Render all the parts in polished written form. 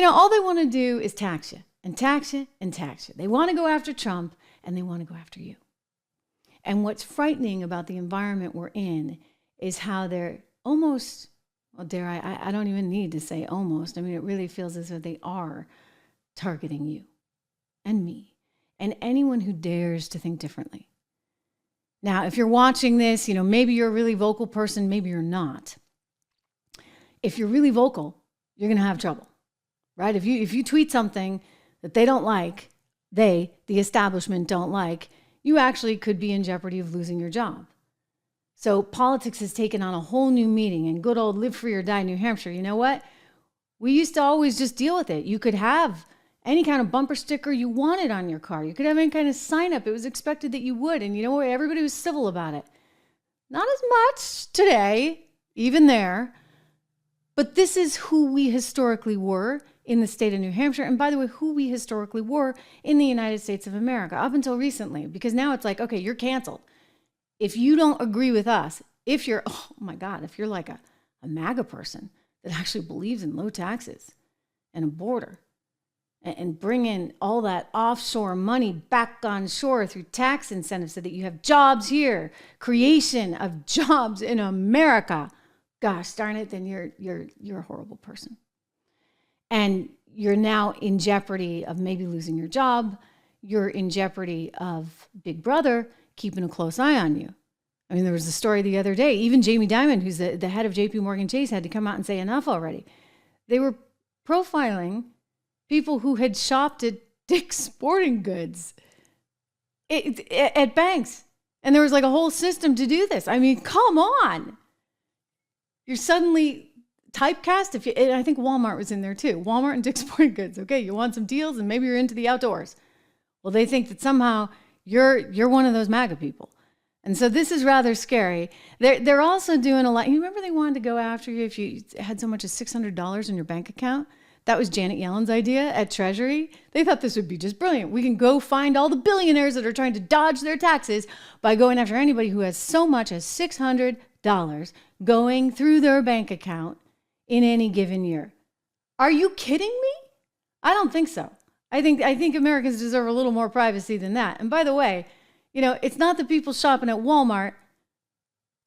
All they want to do is tax you and tax you and tax you. They want to go after Trump and they want to go after you. And what's frightening about the environment we're in is how they're almost, well, I don't even need to say almost. I mean, it really feels as though they are targeting you and me and anyone who dares to think differently. Now, if you're watching this, maybe you're a really vocal person, maybe you're not. If you're really vocal, you're going to have trouble, right? If you tweet something that they don't like, the establishment don't like, you actually could be in jeopardy of losing your job. So politics has taken on a whole new meaning. In good old live free or die New Hampshire, you know what? We used to always just deal with it. You could have any kind of bumper sticker you wanted on your car. You could have any kind of sign up. It was expected that you would. And you know what? Everybody was civil about it. Not as much today, even there. But this is who we historically were in the state of New Hampshire. And by the way, who we historically were in the United States of America up until recently. Because now it's like, okay, you're canceled. If you don't agree with us, if you're like a MAGA person that actually believes in low taxes and a border, and bring in all that offshore money back on shore through tax incentives so that you have jobs here, creation of jobs in America. Gosh darn it, then you're a horrible person. And you're now in jeopardy of maybe losing your job. You're in jeopardy of Big Brother keeping a close eye on you. I mean, there was a story the other day, even Jamie Dimon, who's the head of JP Morgan Chase, had to come out and say enough already. They were profiling people who had shopped at Dick's Sporting Goods at banks. And there was like a whole system to do this. I mean, come on. You're suddenly typecast. And I think Walmart was in there too. Walmart and Dick's Sporting Goods. Okay, you want some deals and maybe you're into the outdoors. Well, they think that somehow you're one of those MAGA people. And so this is rather scary. They're also doing a lot. You remember they wanted to go after you if you had so much as $600 in your bank account? That was Janet Yellen's idea at Treasury. They thought this would be just brilliant. We can go find all the billionaires that are trying to dodge their taxes by going after anybody who has so much as $600 going through their bank account in any given year. Are you kidding me? I don't think so. I think Americans deserve a little more privacy than that. And by the way, it's not the people shopping at Walmart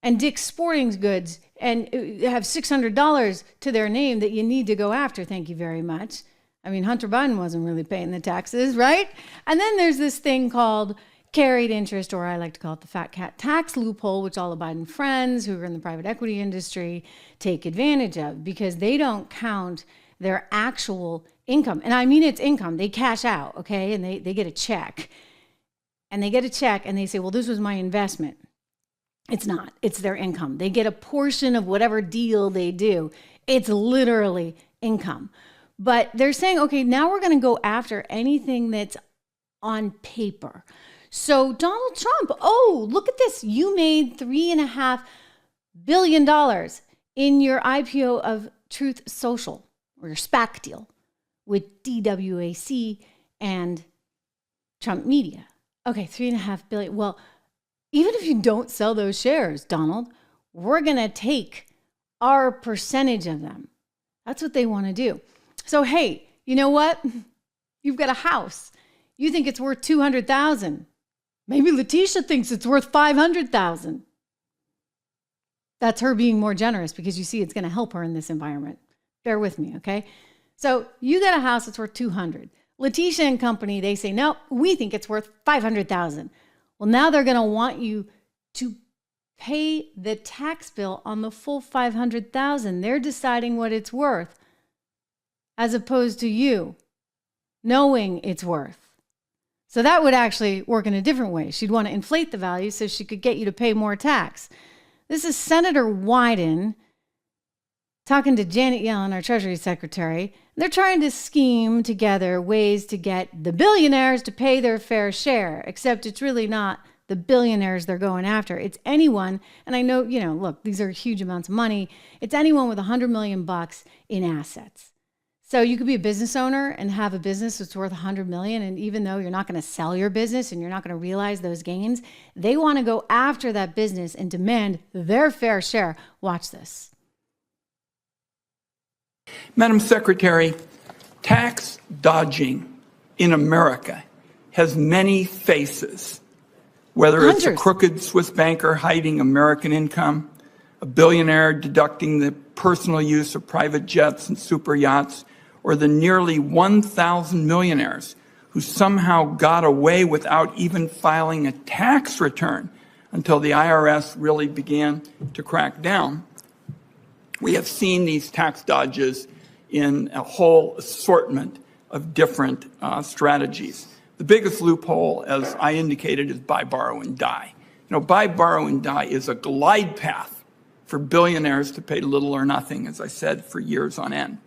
and Dick's Sporting Goods and have $600 to their name that you need to go after. Thank you very much. I mean, Hunter Biden wasn't really paying the taxes, right? And then there's this thing called carried interest, or I like to call it the fat cat tax loophole, which all the Biden friends who are in the private equity industry take advantage of because they don't count their actual income. And I mean, it's income. They cash out, okay? And they get a check. And they get a check and they say, well, this was my investment. It's not. It's their income. They get a portion of whatever deal they do. It's literally income. But they're saying, okay, now we're going to go after anything that's on paper. So Donald Trump, oh, look at this. You made $3.5 billion in your IPO of Truth Social, or your SPAC deal with DWAC and Trump Media. Okay, $3.5 billion. Well, even if you don't sell those shares, Donald, we're going to take our percentage of them. That's what they want to do. So, hey, you know what? You've got a house. You think it's worth $200,000. Maybe Letitia thinks it's worth $500,000. That's her being more generous because you see it's going to help her in this environment. Bear with me, okay? So you got a house that's worth $200,000. Letitia and company, they say, no, we think it's worth $500,000. Well, now they're going to want you to pay the tax bill on the full $500,000. They're deciding what it's worth, as opposed to you knowing it's worth. So that would actually work in a different way. She'd want to inflate the value so she could get you to pay more tax. This is Senator Wyden talking to Janet Yellen, our Treasury Secretary. They're trying to scheme together ways to get the billionaires to pay their fair share, except it's really not the billionaires they're going after. It's anyone, and I know, look, these are huge amounts of money. It's anyone with $100 million in assets. So you could be a business owner and have a business that's worth $100 million, and even though you're not going to sell your business and you're not going to realize those gains, they want to go after that business and demand their fair share. Watch this. Madam Secretary, Tax dodging in America has many faces, whether it's a crooked Swiss banker hiding American income, a billionaire deducting the personal use of private jets and super yachts, or the nearly 1,000 millionaires who somehow got away without even filing a tax return until the IRS really began to crack down. We have seen these tax dodges in a whole assortment of different strategies. The biggest loophole, as I indicated, is buy, borrow, and die. Buy, borrow, and die is a glide path for billionaires to pay little or nothing, as I said, for years on end.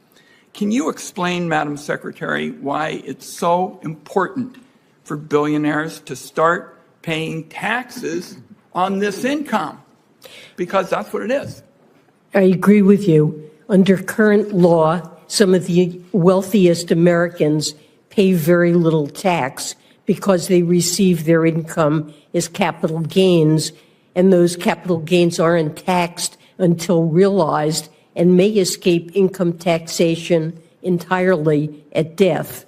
Can you explain, Madam Secretary, why it's so important for billionaires to start paying taxes on this income? Because that's what it is. I agree with you. Under current law, some of the wealthiest Americans pay very little tax because they receive their income as capital gains, and those capital gains aren't taxed until realized and may escape income taxation entirely at death.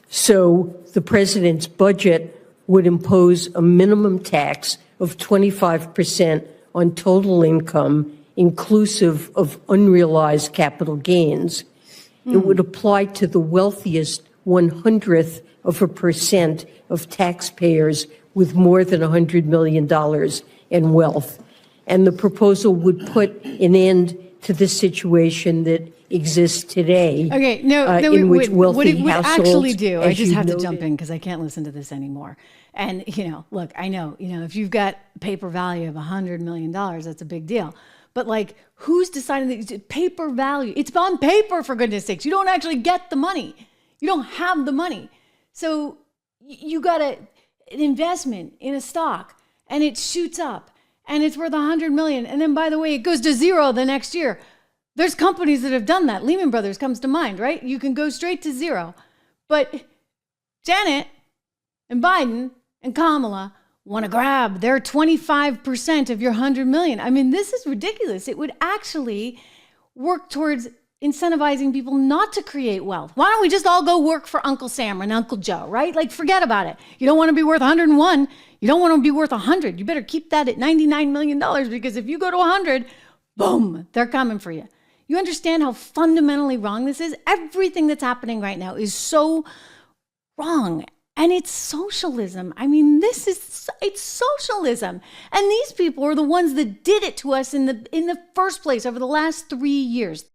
So the president's budget would impose a minimum tax of 25% on total income, inclusive of unrealized capital gains. It would apply to the wealthiest 0.01% of taxpayers with more than $100 million in wealth. And the proposal would put an end to the situation that exists today. Okay, in which wealthy what it would households, actually do, I just have to noted, jump in because I can't listen to this anymore. And, look, I know, if you've got paper value of $100 million, that's a big deal. But who's deciding that paper value? It's on paper, for goodness sakes. You don't actually get the money. You don't have the money. So you got an investment in a stock and it shoots up and it's worth $100 million. And then, by the way, it goes to zero the next year. There's companies that have done that. Lehman Brothers comes to mind, right? You can go straight to zero. But Janet and Biden and Kamala want to grab their 25% of your $100 million. I mean, this is ridiculous. It would actually work towards incentivizing people not to create wealth. Why don't we just all go work for Uncle Sam and Uncle Joe, right? Forget about it. You don't want to be worth 101. You don't want to be worth 100. You better keep that at $99 million because if you go to 100, boom, they're coming for you. You understand how fundamentally wrong this is? Everything that's happening right now is so wrong. And it's socialism. I mean, it's socialism. And these people are the ones that did it to us in the first place over the last 3 years.